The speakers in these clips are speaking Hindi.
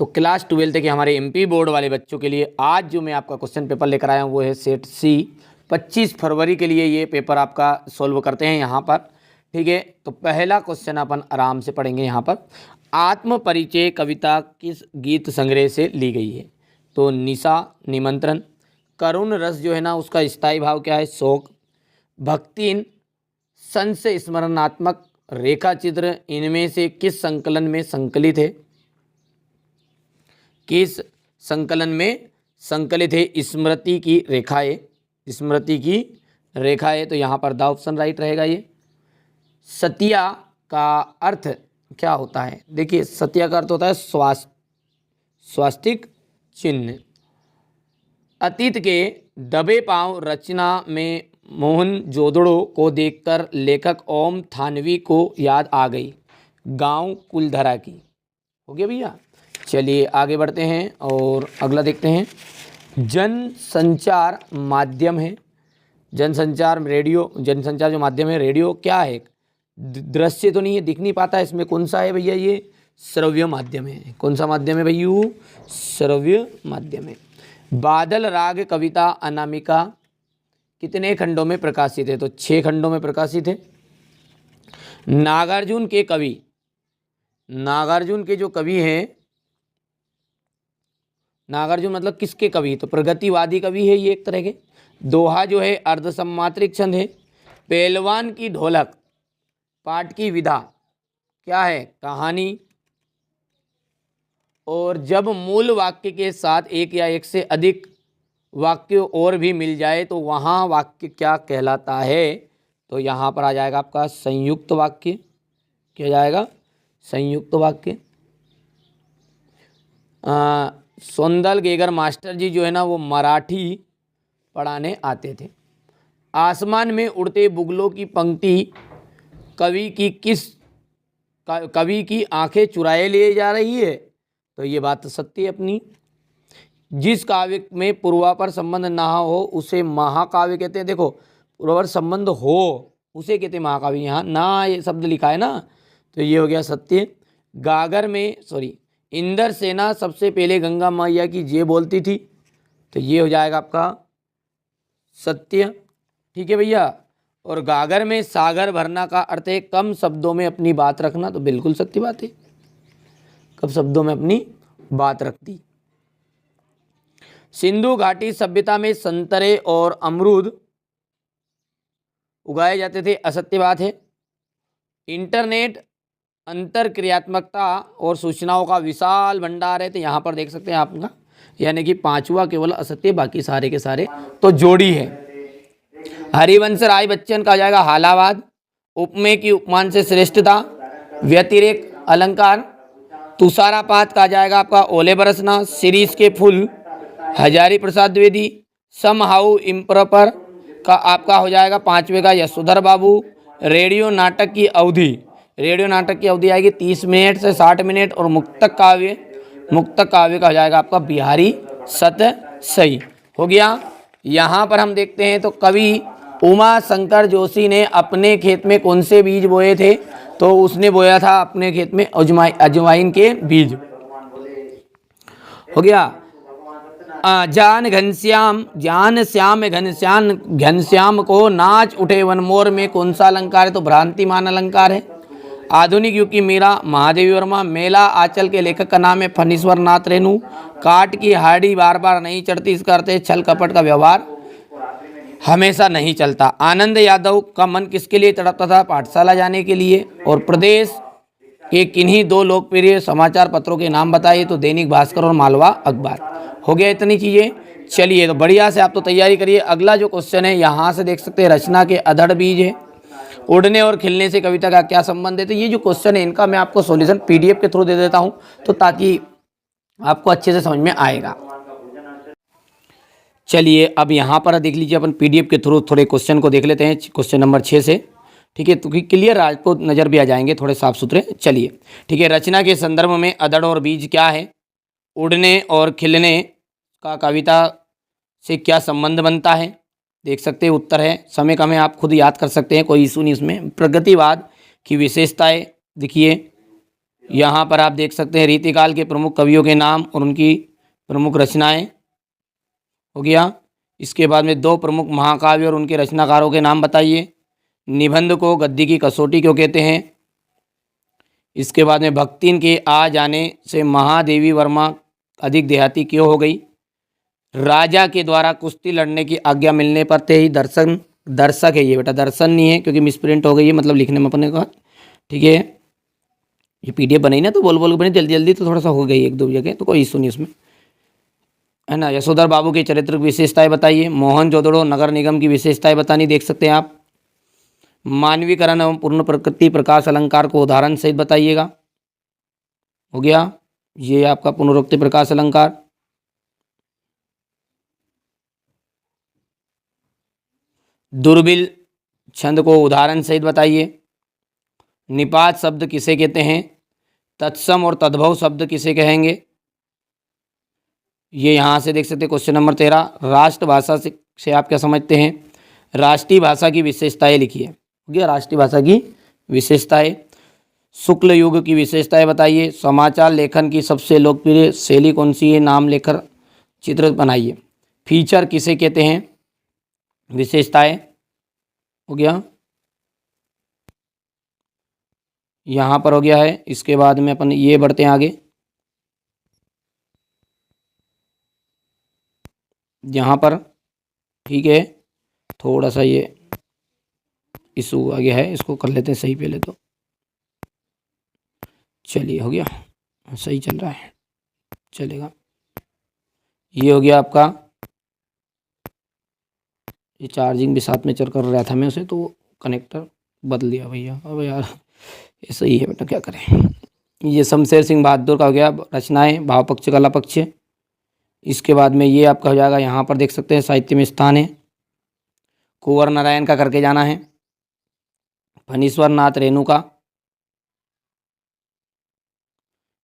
तो क्लास 12 के हमारे एमपी बोर्ड वाले बच्चों के लिए आज जो मैं आपका क्वेश्चन पेपर लेकर आया हूँ वो है सेट सी। 25 फरवरी के लिए ये पेपर आपका सॉल्व करते हैं यहाँ पर। ठीक है, तो पहला क्वेश्चन अपन आराम से पढ़ेंगे यहाँ पर। आत्म परिचय कविता किस गीत संग्रह से ली गई है? तो निशा, निमंत्रण। करुण रस जो है ना उसका स्थायी भाव क्या है? शोक। भक्तिन, संस स्मरणात्मक रेखा चित्र इनमें से किस संकलन में संकलित है? किस संकलन में संकलित है? स्मृति की रेखाएं, स्मृति की रेखाएं। तो यहाँ पर द ऑप्शन राइट रहेगा। ये सतिया का अर्थ क्या होता है? देखिए सतिया का अर्थ होता है स्वास्तिक चिन्ह। अतीत के दबे पांव रचना में मोहनजोदड़ो को देखकर लेखक ओम थानवी को याद आ गई गांव कुलधरा की। हो गया भैया। चलिए आगे बढ़ते हैं और अगला देखते हैं। जनसंचार माध्यम है, जनसंचार रेडियो, जनसंचार जो माध्यम है रेडियो क्या है? दृश्य तो नहीं है, दिख नहीं पाता है, इसमें कौन सा है भैया? ये श्रव्य माध्यम है। कौन सा माध्यम है भैया? श्रव्य माध्यम है। बादल राग कविता अनामिका कितने खंडों में प्रकाशित है? तो 6 खंडों में प्रकाशित है। नागार्जुन के कवि, नागार्जुन के जो कवि हैं, नागार्जुन मतलब किसके कवि? तो प्रगतिवादी कवि है ये एक तरह के। दोहा जो है अर्धसम्मात्रिक छंद है। पहलवान की ढोलक पाठ की विधा क्या है? कहानी। और जब मूल वाक्य के साथ एक या एक से अधिक वाक्य और भी मिल जाए तो वहाँ वाक्य क्या कहलाता है? तो यहाँ पर आ जाएगा आपका संयुक्त वाक्य। क्या जाएगा? संयुक्त वाक्य। सोंदल गेगर मास्टर जी जो है ना वो मराठी पढ़ाने आते थे। आसमान में उड़ते बुगलों की पंक्ति कवि की आंखें चुराए ले जा रही है। तो ये बात सत्य है अपनी। जिस काव्य में पूर्वापर संबंध ना हो उसे महाकाव्य कहते हैं। देखो पूर्वापर संबंध हो उसे कहते हैं महाकाव्य। यहाँ ना ये शब्द लिखा है ना, तो ये हो गया सत्य। गागर में इंदर सेना सबसे पहले गंगा मैया की जय बोलती थी। तो ये हो जाएगा आपका सत्य। ठीक है भैया। और गागर में सागर भरना का अर्थ है कम शब्दों में अपनी बात रखना। तो बिल्कुल सत्य बात है, कम शब्दों में अपनी बात रखती। सिंधु घाटी सभ्यता में संतरे और अमरूद उगाए जाते थे। असत्य बात है। इंटरनेट अंतर क्रियात्मकता और सूचनाओं का विशाल भंडार है। तो यहाँ पर देख सकते हैं आपका, यानी कि 5वां केवल असत्य, बाकी सारे के सारे तो जोड़ी है। हरिवंश राय बच्चन का जाएगा हालावाद। उपमेय की उपमान से श्रेष्ठता, व्यतिरेक अलंकार। तुषारापात का जाएगा आपका ओले बरसना। शिरीष के फूल Hazari Prasad Dwivedi. Some how improper का आपका हो जाएगा 5वें का यशोधर बाबू। रेडियो नाटक की अवधि, रेडियो नाटक की अवधि आएगी 30 मिनट से 60 मिनट। और मुक्तक काव्य का हो जाएगा आपका बिहारी सत सही। हो गया। यहाँ पर हम देखते हैं तो कवि उमा शंकर जोशी ने अपने खेत में कौन से बीज बोए थे? तो उसने बोया था अपने खेत में अजवाइन के बीज। हो गया। जान घनश्याम को नाच उठे वनमोर में कौन सा अलंकार है? तो भ्रांतिमान अलंकार है। आधुनिक युग की मीरा महादेवी वर्मा। मेला आंचल के लेखक का नाम है फणीश्वर नाथ रेणु। काट की हाड़ी बार बार नहीं चढ़ती, इसका अर्थ है छल कपट का व्यवहार हमेशा नहीं चलता। आनंद यादव का मन किसके लिए तड़पता था? पाठशाला जाने के लिए। और प्रदेश के किन्हीं 2 लोकप्रिय समाचार पत्रों के नाम बताइए? तो दैनिक भास्कर और मालवा अखबार। हो गया इतनी चीज़ें। चलिए तो बढ़िया से आप तो तैयारी करिए। अगला जो क्वेश्चन है यहाँ से देख सकते हैं, रचना के अधड़ बीज है। उड़ने और खिलने से कविता का क्या संबंध है? तो ये जो क्वेश्चन है इनका मैं आपको सॉल्यूशन पीडीएफ के थ्रू दे देता हूँ, तो ताकि आपको अच्छे से समझ में आएगा। चलिए अब यहाँ पर देख लीजिए, अपन पीडीएफ के थ्रू थोड़े क्वेश्चन को देख लेते हैं, क्वेश्चन नंबर 6 से। ठीक है, तो क्लियर आपको नज़र भी आ जाएंगे थोड़े साफ सुथरे। चलिए ठीक है। रचना के संदर्भ में अधड़ और बीज क्या है? उड़ने और खिलने का कविता से क्या संबंध बनता है? देख सकते हैं उत्तर है। समय कम है, आप खुद याद कर सकते हैं, कोई इशू नहीं इसमें। प्रगतिवाद की विशेषताएं देखिए, यहाँ पर आप देख सकते हैं रीतिकाल के प्रमुख कवियों के नाम और उनकी प्रमुख रचनाएं, हो गया। इसके बाद में 2 प्रमुख महाकाव्य और उनके रचनाकारों के नाम बताइए। निबंध को गद्दी की कसौटी क्यों कहते हैं। इसके बाद में भक्तिन के आ जाने से महादेवी वर्मा अधिक देहाती क्यों हो गई। राजा के द्वारा कुश्ती लड़ने की आज्ञा मिलने पर ते ही दर्शक है ये बेटा, दर्शन नहीं है क्योंकि मिसप्रिंट हो गई है, मतलब लिखने में अपने का, ठीक है। ये पीडीएफ बनाई ना तो बोल बोल के बनी जल्दी जल्दी, तो थोड़ा सा हो गई 1-2 जगह, तो कोई इशू नहीं उसमें, है ना। यशोधर बाबू की चारित्रिक विशेषताएं बताइए। मोहनजोदड़ो नगर निगम की विशेषताएं बतानी, देख सकते हैं आप। मानवीकरण एवं पूर्ण प्रकृति प्रकाश अलंकार को उदाहरण सहित बताइएगा, हो गया। ये आपका पुनरुक्ति प्रकाश अलंकार। दुर्बिल छंद को उदाहरण सहित बताइए। निपात शब्द किसे कहते हैं। तत्सम और तद्भव शब्द किसे कहेंगे। ये यहाँ से देख सकते हैं क्वेश्चन नंबर 13। राष्ट्रभाषा से आप क्या समझते हैं। राष्ट्रीय भाषा की विशेषताएं लिखिए, हो गया। राष्ट्रीय भाषा की विशेषताएं। शुक्ल युग की विशेषताएं बताइए। समाचार लेखन की सबसे लोकप्रिय शैली कौन सी है, नाम लेकर चित्र बनाइए। फीचर किसे कहते हैं, विशेषताएं, हो गया। यहाँ पर हो गया है। इसके बाद में अपन ये बढ़ते हैं आगे। यहाँ पर ठीक है, थोड़ा सा ये इशू आ गया है, इसको कर लेते हैं सही पहले तो। चलिए हो गया, सही चल रहा है, चलेगा। ये हो गया आपका, ये चार्जिंग भी साथ में चल कर रहा था मैं उसे, तो कनेक्टर बदल दिया भैया। अब यार ये सही है बेटा, क्या करें। ये शमशेर सिंह बहादुर का हो गया रचनाएं, भाव पक्ष कला पक्ष। इसके बाद में ये आपका हो जाएगा, यहाँ पर देख सकते हैं साहित्य में स्थान है। कुंवर नारायण का करके जाना है। फणीश्वर नाथ रेणुका,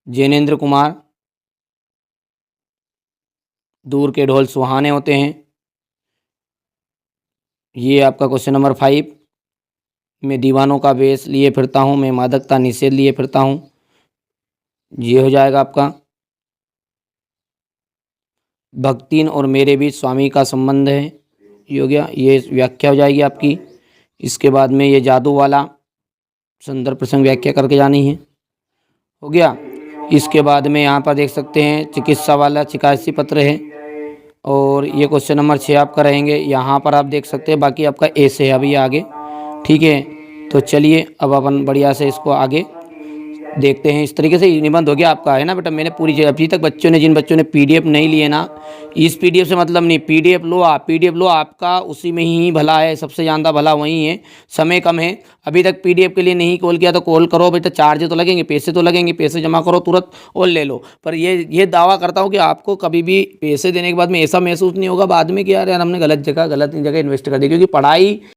जैनेन्द्र कुमार, दूर के ढोल सुहाने होते हैं। ये आपका क्वेश्चन नंबर 5। मैं दीवानों का वेश लिए फिरता हूँ, मैं मादकता निषेध लिए फिरता हूँ। ये हो जाएगा आपका। भक्तिन और मेरे बीच स्वामी का संबंध है, ये हो गया। ये व्याख्या हो जाएगी आपकी। इसके बाद में ये जादू वाला संदर्भ प्रसंग व्याख्या करके जानी है, हो गया। इसके बाद में यहाँ पर देख सकते हैं चिकित्सा वाला चिकित्सीय पत्र है, और ये क्वेश्चन नंबर 6 आपका रहेंगे। यहाँ पर आप देख सकते हैं, बाकी आपका ऐसे है अभी आगे, ठीक है। तो चलिए अब अपन बढ़िया से इसको आगे देखते हैं। इस तरीके से निबंध हो गया आपका, है ना बेटा। मैंने पूरी अभी तक बच्चों ने, जिन बच्चों ने पीडीएफ नहीं लिए ना, इस पीडीएफ से मतलब नहीं, पीडीएफ लो आप, पीडीएफ लो, आपका उसी में ही भला है, सबसे ज़्यादा भला वही है। समय कम है, अभी तक पीडीएफ के लिए नहीं कॉल किया तो कॉल करो बेटा। चार्ज तो लगेंगे, पैसे तो लगेंगे, पैसे जमा करो तुरंत और ले लो। पर ये दावा करता हूँ कि आपको कभी भी पैसे देने के बाद में ऐसा महसूस नहीं होगा बाद में कि यार हमने गलत जगह इन्वेस्ट कर दी, क्योंकि पढ़ाई